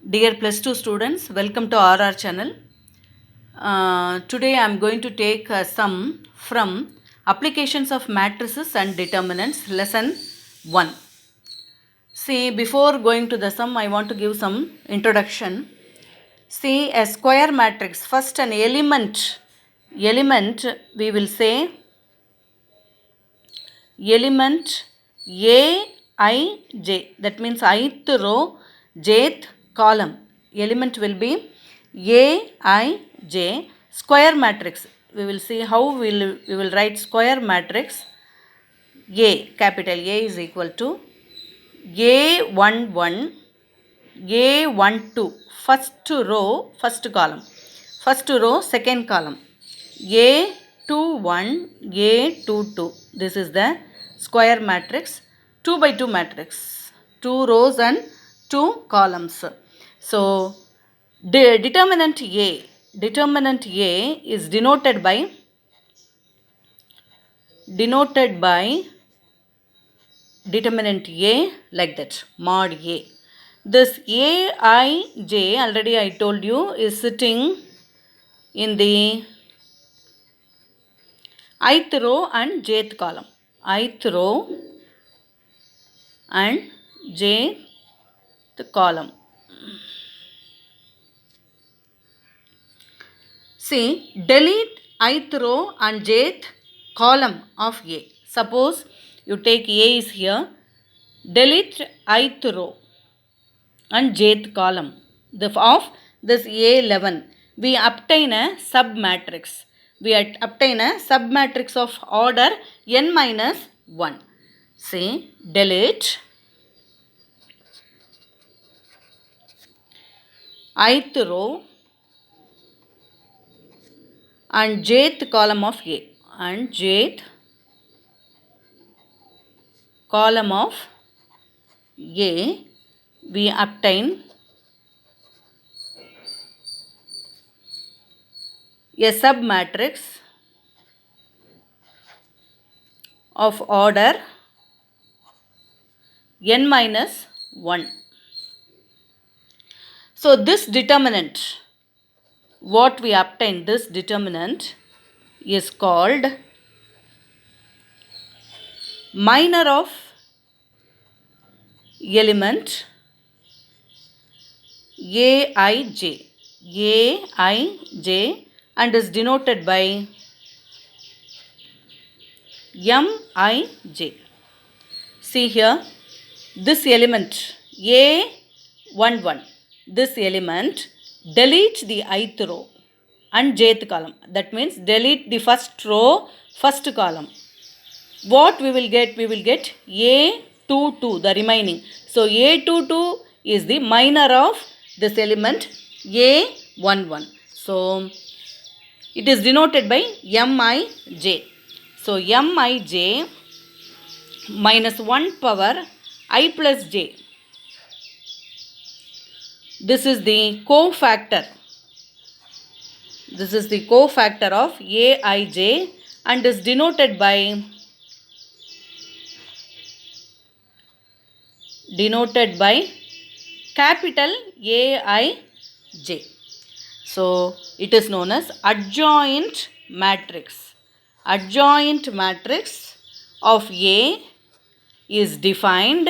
Dear plus 2 students, welcome to RR channel. Today I am going to take a sum from Applications of Matrices and Determinants, lesson 1. See, before going to the sum, I want to give some introduction. See, a square matrix, first an element we will say element Aij, that means ith row, jth column. Element will be Aij, square matrix. We will see how we will write square matrix. Capital A is equal to A11, A12, first row, first column. First row, second column. A21, A22. This is the square matrix, 2 by 2 matrix, 2 rows and 2 columns. So, determinant A is denoted by determinant A like that, mod A. This Aij, already I told you, is sitting in the ith row and jth column. Ith row and jth column. See, delete ith row and jth column of A. Suppose you take A is here, delete ith row and jth column of this A11. We obtain a submatrix. We obtain a submatrix of order n minus 1. See, delete ith row and jth column of A, and jth column of A, we obtain a submatrix of order n minus 1. So this determinant, what we obtain, this determinant is called minor of element Aij and is denoted by Mij. See here, this element A11, this element delete the ith row and jth column. That means delete the first row, first column. What we will get? We will get A22, the remaining. So A22 is the minor of this element A11. So it is denoted by Mij. So Mij minus 1 power I plus j. This is the cofactor. This is the cofactor of Aij and is denoted by capital Aij. So it is known as adjoint matrix. Adjoint matrix of A is defined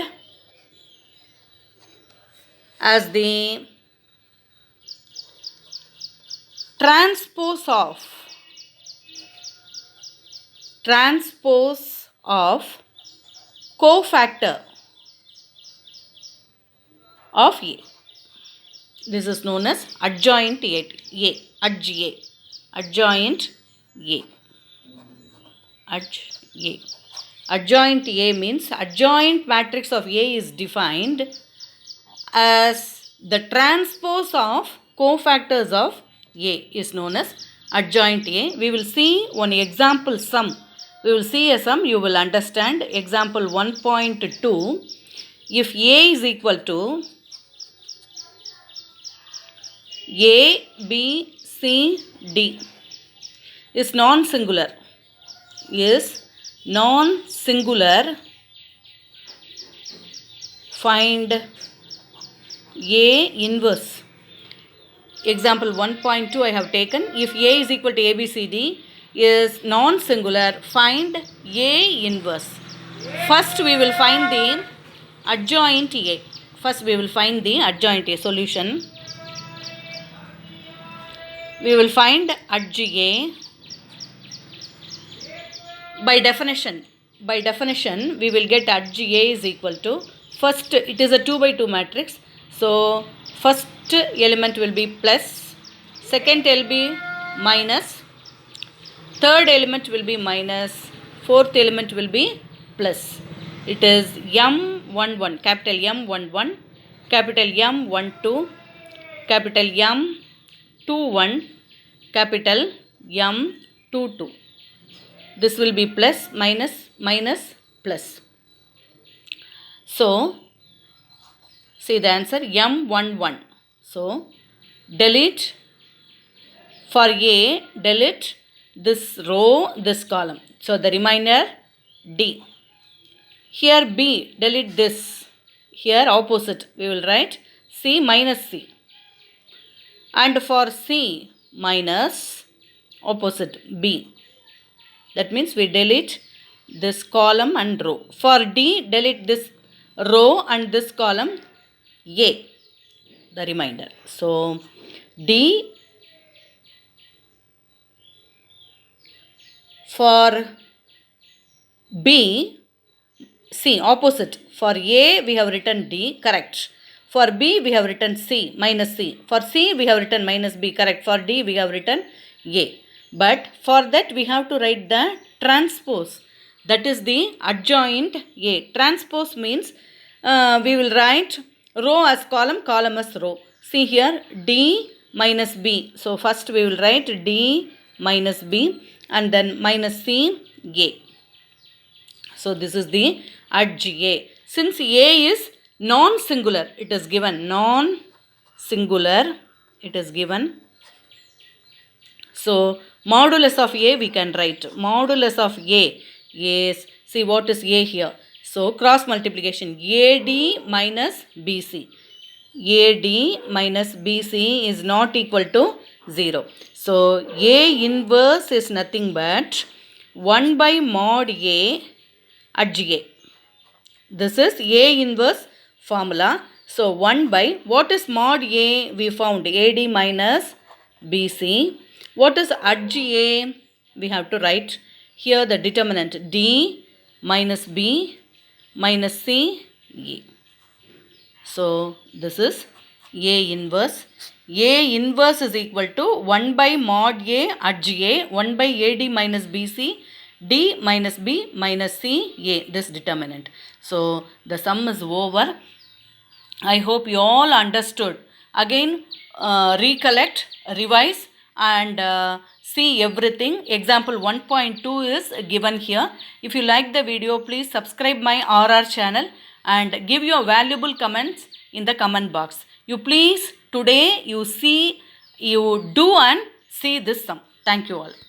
as the transpose of cofactor of A. This is known as adjoint A. Adjoint A. Adjoint A means adjoint matrix of A is defined as the transpose of cofactors of A is known as adjoint A. We will see one example sum. We will see a sum, you will understand. Example 1.2. If A is equal to A, B, C, D is non-singular. Find A inverse. Example 1.2 I have taken. If A is equal to ABCD is non-singular, find A inverse. First we will find the adjoint A. First we will find the adjoint A solution. We will find adj A. By definition, we will get adj A is equal to, first it is a 2 by 2 matrix. So first element will be plus, second will be minus, third element will be minus, fourth element will be plus. It is M11, capital M11, capital M12, capital M21, capital M22. This will be plus, minus, minus, plus. So, see the answer M11. So, delete for A, delete this row, this column. So, the remainder D. Here B, delete this. Here opposite, we will write C minus C. And for C minus, opposite B. That means we delete this column and row. For D, delete this row and this column A, the remainder. So, D. For B, C, opposite. For A, we have written D, correct. For B, we have written C, minus C. For C, we have written minus B, correct. For D, we have written A. But for that, we have to write the transpose. That is the adjoint A. Transpose means we will write row as column, column as row. See here, D minus B. So, first we will write D minus B and then minus C, A. So, this is the adj A. Since A is non-singular, it is given non-singular, it is given. So, modulus of A we can write. Modulus of A is, see what is A here. So, cross multiplication AD minus BC. AD minus BC is not equal to 0. So, A inverse is nothing but 1 by mod A adj A. This is A inverse formula. So, 1 by, what is mod A? We found AD minus BC. What is adj A? We have to write here the determinant D minus B minus C, A. So, this is A inverse. A inverse is equal to 1 by mod A adj A, 1 by AD minus BC, D minus B minus C, A, this determinant. So, the sum is over. I hope you all understood. Again, recollect, revise and see everything. Example 1.2 is given here. If you like the video, please subscribe my RR channel and give your valuable comments in the comment box. You please today you do and see this sum. Thank you all.